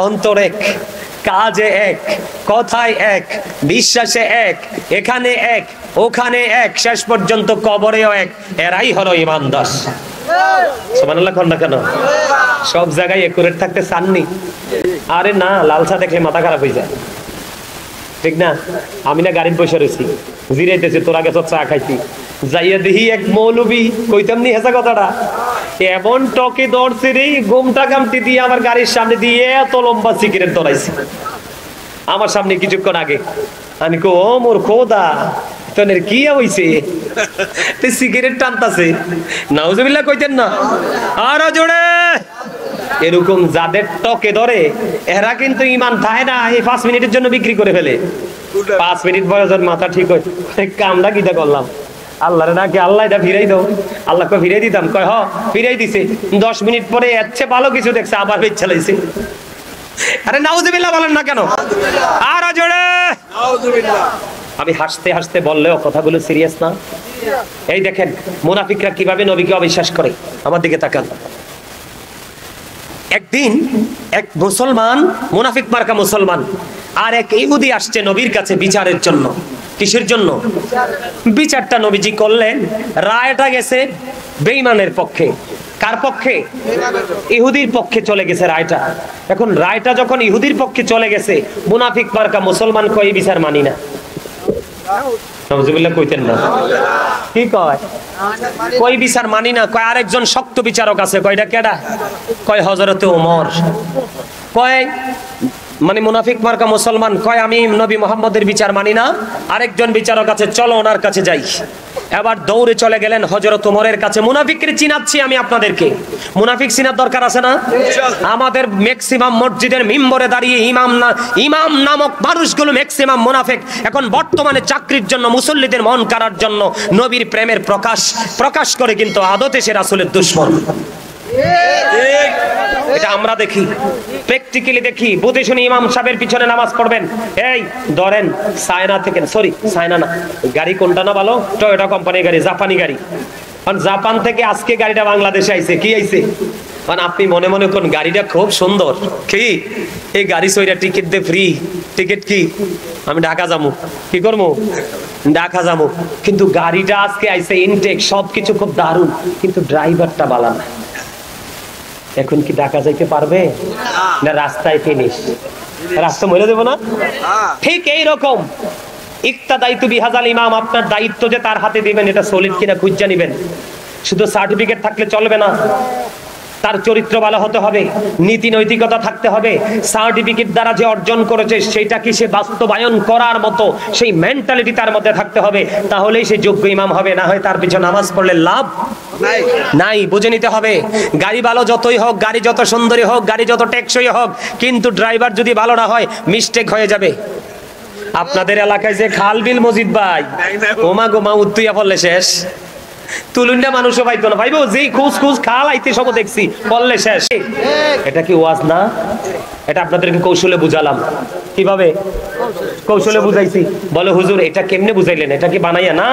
অন্তর এক, কাজে এক, কথায় এক, বিশ্বাসে এক, এখানে এক, ওখানে এক, শেষ পর্যন্ত কবরেও এক, এরাই হলো ঈমানদার। সুবহানাল্লাহ কোন না কেন? সব জায়গায় একুরেট থাকতে চাননি? আরে না, লালসা দেখলে মাথা খারাপ হয়ে যায়। ঠিক না? আমি না গাড়ির বসে রয়েছি, জিরাইতেছি, তোরা গেছ চা খাইছি, যাইয়া দেখি এক মৌলবী, কইতাম নি হেসা কথাটা, এমন টকে দৌড়ছে রে, গোমটা কামটি দিয়ে আমার গাড়ির সামনে দিয়ে এত লম্বা সিগারেট ধরাইছে আমার সামনে কিছুক্ষণ আগে। আমি কো ও মোর খোদা, তোনের কি হইছে? তে সিগারেট টানতাছে। নাউজুবিল্লাহ কইতেন না? আরো জোরে। এরকম যাদের টকে ধরে এরা কিন্তু ঈমান থাকে না, এই 5 মিনিটের জন্য বিক্রি করে ফেলে। 5 মিনিট বয়সের মাথা ঠিক হয়, কামটা কিটা করলাম, আল্লাহরে নাকি আল্লাহ এটা ফিরাই দাও, আল্লাহকে ফিরাই দিতাম, কয় হ ফিরাই দিছে। 10 মিনিট পরে এর চেয়ে ভালো কিছু দেখছে, আবার ইচ্ছা লাগছে। আরে নাউজুবিল্লাহ বলেন না কেন? আরো জোরে নাউজুবিল্লাহ। আমি হাসতে হাসতে বললেও কথাগুলো সিরিয়াস না? এই দেখেন মুনাফিকরা কিভাবে নবীকে অবিশ্বাস করে। আমার দিকে তাকান। একদিন এক মুসলমান, মুনাফিক মার্কা মুসলমান, আর এক ইহুদি আসছে নবীর কাছে বিচারের জন্য। কিসের জন্য? বিচারটা নবীজি করলেন, রায়টা গেছে বেঈমানের পক্ষে। কার পক্ষে? ইহুদির পক্ষে চলে গেছে রায়টা। এখন রায়টা যখন ইহুদির পক্ষে চলে গেছে, মুনাফিক মার্কা মুসলমান কয় বিচার মানি না। নাউজুবিল্লাহ কইতেন না? কি কয়? কই বিচার মানি না। কয় আরেকজন শক্ত বিচারক আছে। কয়টা কেডা? কয় হযরতে ওমর। কয় মানে মুনাফিক মার্কা মুসলমান কয় আমি নবী মুহাম্মদের বিচার মানি না, আরেকজন বিচারক আছে, চলো ওনার কাছে যাই। এবার দৌড়ে চলে গেলেন হযরত ওমরের কাছে। মুনাফিককে চিনাচ্ছি আমি আপনাদেরকে, মুনাফিক চিনার দরকার আছে না? আমাদের ম্যাক্সিমাম মসজিদের মিম্বরে দাঁড়িয়ে ইমাম নামক মানুষগুলো ম্যাক্সিমাম মুনাফিক। এখন বর্তমানে চাকরির জন্য, মুসল্লিদের মন কাড়ার জন্য নবীর প্রেমের প্রকাশ করে, কিন্তু আদতে সে রাসূলের দুশমন। এটা আমরা দেখি, প্র্যাকটিক্যালি দেখি। বুঝে শুনে ইমাম সাহেবের পিছনে নামাজ পড়বেন। এই ধরেন চায়না থেকে, সরি চায়না না, গাড়ি কোনটা না ভালো? টয়োটা কোম্পানির গাড়ি, জাপানি গাড়ি। কারণ জাপান থেকে আজকে গাড়িটা বাংলাদেশে আইছে। কি আইছে? মানে আপনি মনে মনে কোন গাড়িটা খুব সুন্দর, কি এই গাড়ি সইরা টিকিট দে ফ্রি। টিকিট কি? আমি ঢাকা যাবো। কি করবো? ঢাকা যাবো। কিন্তু গাড়িটা আজকে আইছে ইনটেক, সবকিছু খুব দারুণ, কিন্তু ড্রাইভারটা বালা না। এখন কি ঢাকা যাইতে পারবে না? রাস্তায় ফিনিশ, রাস্তা মরে দেবো না? ঠিক এইরকম ইক্তাদাইতু বিহাজাল ইমাম, আপনার দায়িত্ব যে তার হাতে দিবেন এটা সলিড কিনা খুঁজে নিবেন। শুধু সার্টিফিকেট থাকলে চলবে না, তার চরিত্র ভালো হতে হবে, নীতি নৈতিকতা থাকতে হবে। সার্টিফিকেট দ্বারা যে অর্জন করেছে সেটা কি সে বাস্তবায়ন করার মতো সেই মেন্টালিটি তার মধ্যে থাকতে হবে, তাহলেই সে যোগ্য ইমাম হবে। না হয় তার পিছনে নামাজ পড়লে লাভ নাই। বুঝে নিতে হবে, গাড়ি ভালো যতই হোক, গাড়ি যত সুন্দরী হোক, গাড়ি যত টেকসই হোক, কিন্তু ড্রাইভার যদি ভালো না হয় মিস্টেক হয়ে যাবে। আপনাদের এলাকায় যে খাল বিল মসজিদ ভাই, ওমা গোমা উত্তুইয়া পড়লে শেষ। তুলুন্ডা মানুষও পাইতো না, ভাইবো যেই খুঁজ খাল আইতে সব দেখছি, পড়লে শেষ। এটা কি ওয়াজ না? এটা আপনাদেরকে কৌশলে বুঝালাম। কিভাবে কৌশলে বুঝাইছি? বলে হুজুর এটা কেমনে বুঝাইলেন? এটা কি বানাইয়া? না,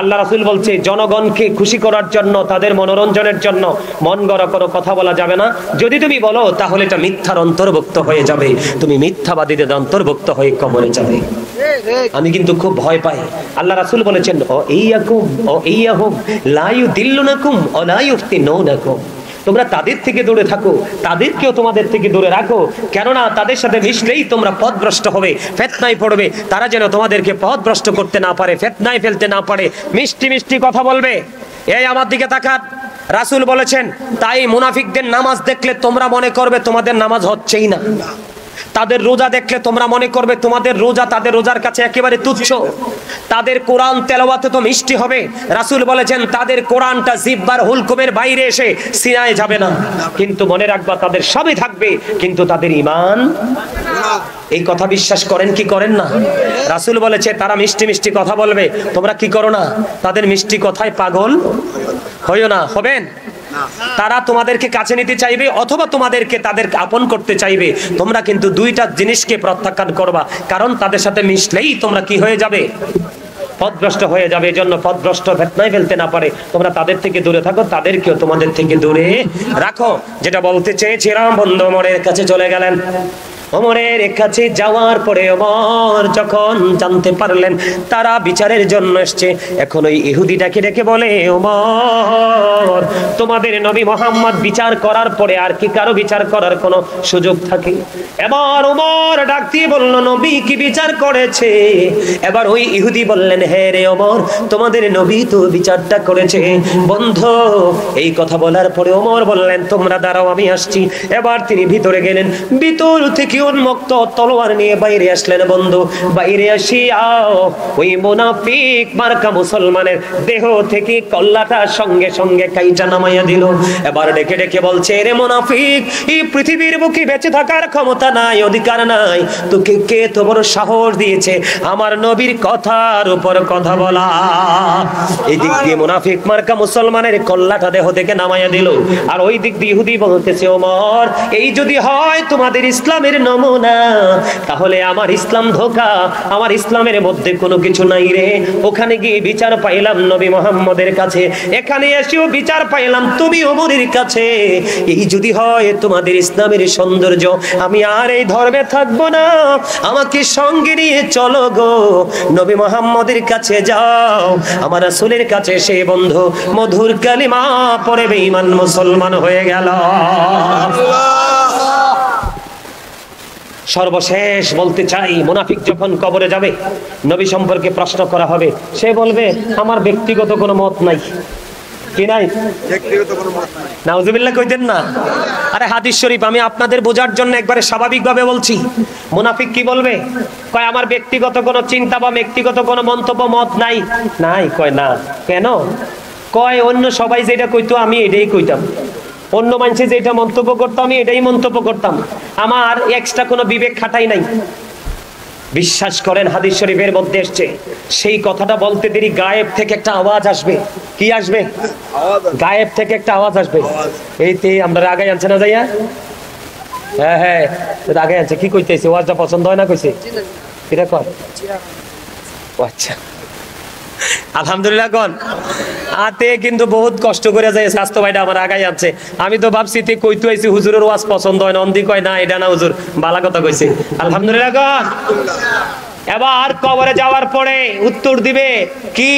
আল্লাহ রাসূল বলছে জনগণকে খুশি করার জন্য, তাদের মনোরঞ্জনের জন্য মন গড়া কোনো কথা বলা যাবে না। যদি তুমি বলো তাহলে এটা মিথ্যার অন্তর্ভুক্ত হয়ে যাবে, তুমি মিথ্যাবাদীদের অন্তর্ভুক্ত হয়ে কবরে যাবে। আমি কিন্তু খুব ভয় পাই। আল্লাহ রাসূল বলেছেন ও ইয়াহুম লা ইউদিল্লুনাকুম ওয়া লা ইফতিনুনাকুম, তোমরা তাদের থেকে দূরে থাকো, তাদেরকেও তোমাদের থেকে দূরে রাখো, কেননা তাদের সাথে মিশলেই তোমরা পথভ্রষ্ট হবে, ফিতনায় পড়বে। তারা যেন তোমাদেরকে পথভ্রষ্ট করতে না পারে, ফিতনায় ফেলতে না পারে, মিষ্টি মিষ্টি কথা বলবে। এই আমার দিকে তাকান, রাসূল বলেছেন তাই মুনাফিকদের নামাজ দেখলে তোমরা মনে করবে তোমাদের নামাজ হচ্ছেই না, তাদের রোজা দেখলে তোমরা মনে করবে তোমাদের রোজা তাদের রোজার কাছে একেবারে তুচ্ছ। তাদের কোরআন তেলাওয়াতে তো মিষ্টি হবে, রাসূল বলেছেন তাদের কোরআনটা জিহ্বার হুলকুমের বাইরে এসে সিনায় যাবে না, কিন্তু মনে রাখবা তাদের সবই থাকবে, কিন্তু তাদের ঈমান। এই কথা বিশ্বাস করেন কি করেন না? রাসূল বলেছে তারা মিষ্টি মিষ্টি কথা বলবে, তোমরা কি করো না, তাদের মিষ্টি কথায় পাগল হইও না, হবেন। তারা তোমাদেরকে কাছে নিতে চাইবে অথবা তোমাদেরকে তাদের আপন করতে চাইবে, তোমরা কিন্তু দুইটা জিনিসকে প্রত্যাখ্যান করবা, কারণ তাদের সাথে মিশলেই তোমরা কি হয়ে যাবে, পথভ্রষ্ট হয়ে যাবে। এজন্য পথভ্রষ্ট ফিতনায় ফেলতে না পারে তোমরা তাদের থেকে দূরে থাকো, তাদেরকেও তোমাদের থেকে দূরে রাখো। যেটা বলতে চেয়েছিলাম, বন্ধু ওমরের কাছে চলে গেলেন। ওমরের কাছে যাওয়ার পরে ওমর যখন জানতে পারলেন তারা বিচারের জন্য এসেছে, এখন ওই ইহুদিটাকে ডেকে বলে ওমর তোমাদের নবী মুহাম্মদ বিচার করার পরে আর কি কারো বিচার করার কোনো সুযোগ থাকে? এবার ওমর ডাক দিয়ে বলল নবী কি বিচার করেছে? এবার ওই ইহুদি বললেন হ্যাঁ রে ওমর, তোমাদের নবী তো বিচারটা করেছে। বন্ধু এই কথা বলার পরে ওমর বললেন তোমরা দাঁড়াও আমি আসছি। এবার তিনি ভিতরে গেলেন, ভিতর থেকে উন্মুক্ত তলোয়ার নিয়ে বাইরে আসলেন। বন্ধু বাইরে আসিয়া ওই মুনাফিক মার্কা মুসলমানের দেহ থেকে কল্লাটা সঙ্গে সঙ্গে কাইটা নামাইয়া দিল। এবার ডেকে ডেকে বলছে রে মুনাফিক, এই পৃথিবীর বুকে বেঁচে থাকার ক্ষমতা নাই, অধিকার নাই, তোকে কে তো বড় সাহস দিয়েছে আমার নবীর কথার উপর কথা বলা? এই দিক দিয়ে মুনাফিক মার্কা মুসলমানের কল্লাটা দেহ থেকে নামাইয়া দিল, আর ওই দিক দিয়ে ইহুদি বলতেছে ওমর এই যদি হয় তোমাদের ইসলামের নমুনা, তাহলে আমার ইসলাম ধোঁকা, আমার ইসলামের মধ্যে কোনো কিছু নাই রে। ওখানে গিয়ে বিচার পাইলাম নবী মুহাম্মদের কাছে, এখানে এসেও বিচার পাইলাম তুমি ওমরের কাছে। এই যদি হয় তোমাদের ইসলামের সৌন্দর্য, আমি আর এই ধর্মে থাকবো না, আমাকে সঙ্গে নিয়ে চলো গো, নবী মুহাম্মদের কাছে যাও, আমার রাসূলের কাছে সে বন্ধু মধুর কালিমা পড়ে বেঈমান মুসলমান হয়ে গেল। সর্বশেষ বলতে চাই, মুনাফিক যখন কবরে যাবে, নবী সম্পর্কে প্রশ্ন করা হবে, সে বলবে আমার ব্যক্তিগত কোনো মত নাই। কি নাই? ব্যক্তিগত কোনো মত নাই। নাউজুবিল্লাহ কইতেন না? আরে হাদিস শরীফ আমি আপনাদের বোঝার জন্য একবারে স্বাভাবিকভাবে বলছি। মুনাফিক কি বলবে? কয় আমার ব্যক্তিগত কোনো চিন্তা বা ব্যক্তিগত কোনো মন্তব্য মত নাই। নাই কয় না। কেন? কয় অন্য সবাই যেটা কইতো আমি এটাই কইতাম, অন্য মানুষে যেটা মন্তব্য করতাম আমি এটাই মন্তব্য করতাম, আমার এক্সট্রা কোনো বিবেক খাটাই নাই। বিশ্বাস করেন হাদিস শরীফের মধ্যে এসেছে, সেই কথাটা বলতে দেরি গায়েব থেকে একটা আওয়াজ আসবে। কি আসবে? গায়েব থেকে একটা আওয়াজ আসবে। এইতে আমরা রাগাই আনছে না যাইয়া? হ্যাঁ হ্যাঁ রাগাই আনছে। কি কইতেছে? ওয়াজটা পছন্দ হয় না কইছে? এটা কয় আচ্ছা আলহামদুলিল্লাহ কোন আতে কিন্তু বহুত কষ্ট করে যায় স্বাস্থ্য ভাইটা আমার আগাই আছে। আমি তো ভাবছি তুই কইতে আইছি হুজুরের ওয়াজ পছন্দ হয় না, অন্দি কয় না এটা না হুজুর বালা কথা কইছে। আলহামদুলিল্লাহ কোন। এবার কবরে যাওয়ার পরে উত্তর দিবে কি?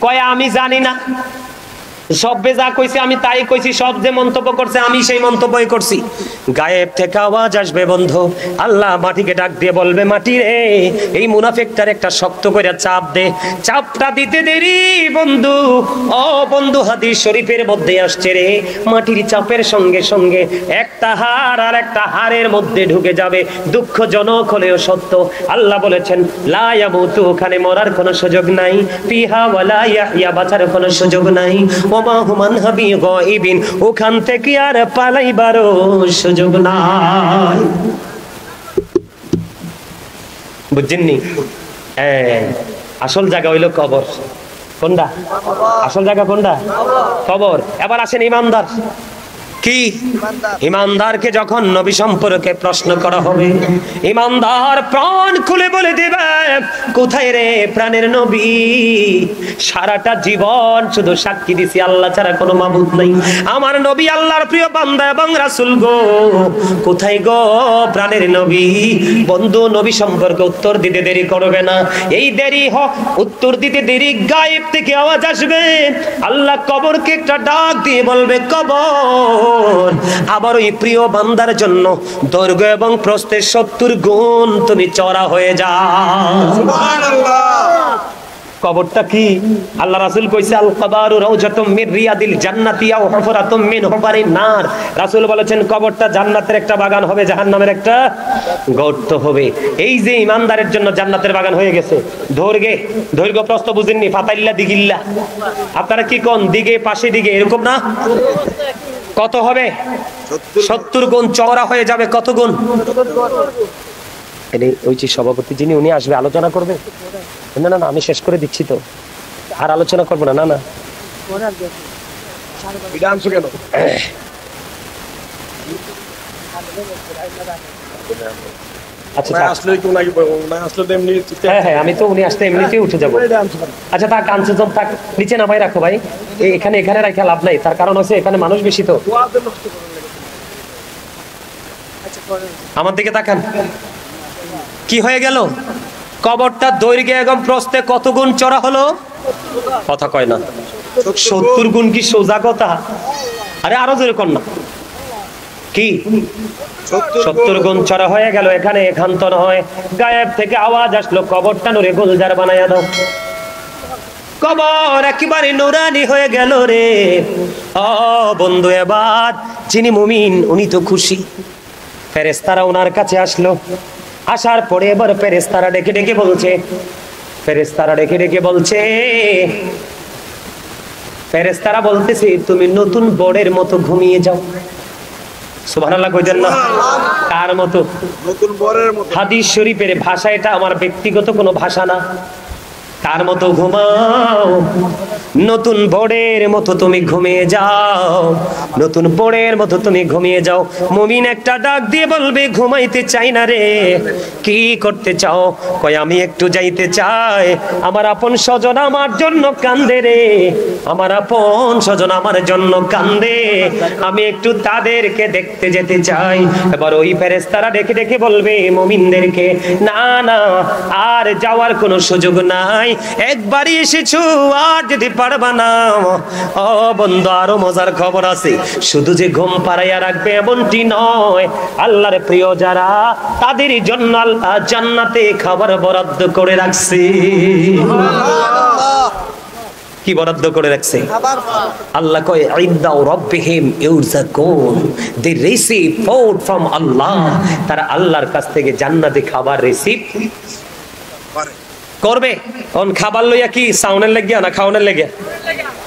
কয় আমি জানি না, সবে যা কইছে আমি তাই কইছি, সব যে মন্তব্য করছে আমি সেই মন্তব্যই করছি। গায়েব থেকে আওয়াজ আসবে বন্ধু, আল্লাহ মাটিকে ডাক দিয়ে বলবে মাটি রে এই মুনাফিকটার একটা শক্ত করে চাপ দে। চাপটা দিতে দেরি বন্ধু, ও বন্ধু হাদিস শরীফের মধ্যে আসছে রে, মাটির চাপের সঙ্গে সঙ্গে একটা হাড় আর একটা হাড়ের মধ্যে ঢুকে যাবে। দুঃখজনক হলেও সত্য, আল্লাহ বলেছেন লা ইয়ামুতু, ওখানে মরার কোনো সুযোগ নাই, ফিহা ওয়ালা ইয়াহইয়া, বাঁচার কোনো সুযোগ নাই, ওখান থেকে আর পালাইবারও সুযোগ নাই। বুঝছেননি? আসল জায়গা হইল কবর। কোনটা আসল জায়গা? কোনটা? কবর। এবার আসেন ইমানদার। কি ইমানদারকে যখন নবী সম্পর্কে প্রশ্ন করা হবে, ইমানদার প্রাণ খুলে বলে দেবে কোথায় রে প্রাণের নবী, সারাটা জীবন শুধু সাক্ষী দিছি আল্লাহ ছাড়া কোনো মাবুদ নাই, আমার নবী আল্লাহর প্রিয় বান্দা এবং রাসূল গো, কোথায় গো প্রাণের নবী। বন্ধু নবী সম্পর্কে উত্তর দিতে দেরি করবে না, এই দেরি উত্তর দিতে দেরি গায়েব থেকে আওয়াজ আসবে, আল্লাহ কবরকে একটা ডাক দিয়ে বলবে কবর আবার ওই প্রিয় বান্দার জন্য দৈর্ঘ্য এবং প্রস্থের 70 গুণ তুমি চওড়া হয়ে যাও। সুবহানাল্লাহ। কবরটা কি? আল্লাহ রাসূল কইছে আল কবরু রাউজাতুম মির রিয়াদিল জান্নাতি আও হুফরাতুম মিন হুফারিন নার। রাসূল বলেছেন কবরটা জান্নাতের একটা বাগান হবে, জাহান্নামের একটা গর্ত হবে। এই যে ইমানদারের জন্য জান্নাতের বাগান হয়ে গেছে। দৈর্ঘ্য প্রস্থ বুঝেননি? ফাতাইল্লা দিগিল্লা, আপনারা কি কোন দিকে পাশে দিকে এরকম না? কত হবে? 70 গুণ চওড়া হয়ে যাবে। কত গুণ? ওই যে সভাপতি যিনি উনি আসবে আলোচনা করবে। না না না আমি শেষ করে দিচ্ছি তো, আর আলোচনা করবো না। না না আমি তো উনি আসলে এমনিতেই উঠে যাবো। আচ্ছা তা কাঞ্চন থাক, নিচে নামাই রাখো ভাই, এখানে রাখা লাভ নাই, তার কারণ হচ্ছে এখানে মানুষ বেশি তো। আমার দিকে তাকান, কি হয়ে গেল? কবরটা দৈর্ঘ্য এবং প্রস্থে কত গুণ চড়া হলো? কথা কয় না। 70 গুণ কি সোজা কথা? আরে আরো জোরে কর না। কি 70 গুণ চড়া হয়ে গেল। এখানে একান্ত নয়, গায়েব থেকে আওয়াজ আসলো কবরটা নূরে গুলজার বানাইয়া দাও। কবর একেবারে নুরানি হয়ে গেল রে। ও বন্ধু এবার যিনি মুমিন উনি তো খুশি। ফেরেশতারা ওনার কাছে আসলো, আসার পরে এবার ফেরেশতারা ডেকে ডেকে বলছে, ফেরেশতারা বলতেছে তুমি নতুন বড়ের মতো ঘুমিয়ে যাও। সুবহানাল্লাহ কইতেন না? কার মতো? নতুন বড়ের মতো। হাদিস শরীফের ভাষা এটা, আমার ব্যক্তিগত কোনো ভাষা না। কার মতো ঘুমাও? নতুন বোর্ডের মতো তুমি ঘুমিয়ে যাও, নতুন বোর্ডের মতো তুমি ঘুমিয়ে যাও। মুমিন একটা ডাক দিয়ে বলবে ঘুমাইতে চাই না রে। কি করতে চাও? কয় আমি একটু যাইতে চাই, আমার আপন স্বজন আমার জন্য কান্দে রে, আমার আপন স্বজন আমার জন্য কান্দে, আমি একটু তাদেরকে দেখতে যেতে চাই। এবার ওই ফেরেশতারা ডেকে ডেকে বলবে মুমিনদেরকে, না না আর যাওয়ার কোনো সুযোগ নাই, একবারই এসেছো আর যদি পারবা না। ও বন্ধু আরো মজার খবর আছে, শুধু যে ঘুম পাড়াইয়া রাখবে এমনটি নয়, আল্লাহর প্রিয় যারা তাদের জন্য আল্লাহ জান্নাতে খাবার বরাদ্দ করে রাখছে। কি বরাদ্দ করে রাখছে? আল্লাহ কয় ইনদাউ রাব্বিহিম ইউরযাকুন, দে রিসিভ ফুড ফ্রম আল্লাহ, তারা আল্লাহর কাছ থেকে জান্নাতে খাবার রিসিভ করবে। কোন খাবার লইয়া কি সাউনের লাগিয়া না খাওয়ানোর লাগিয়া?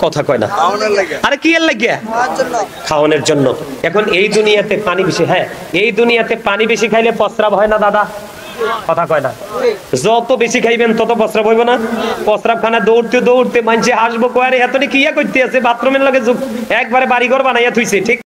কথা কয় না। আরে কি এর লাগিয়া? খাওয়ানোর জন্য। এখন এই দুনিয়াতে পানি বেশি, হ্যাঁ এই দুনিয়াতে পানি বেশি খাইলে প্রস্রাব হয় না দাদা? কথা কয় না। যত বেশি খাইবেন তত প্রস্রাব হইব না? প্রস্রাব খানা দৌড়তে দৌড়তে মানুষে হাসবো, কয়ারে এত কি ইয়া করতে আছে, বাথরুমের লাগে একবারে বাড়িঘর বানাইয়া থুইছে, ঠিক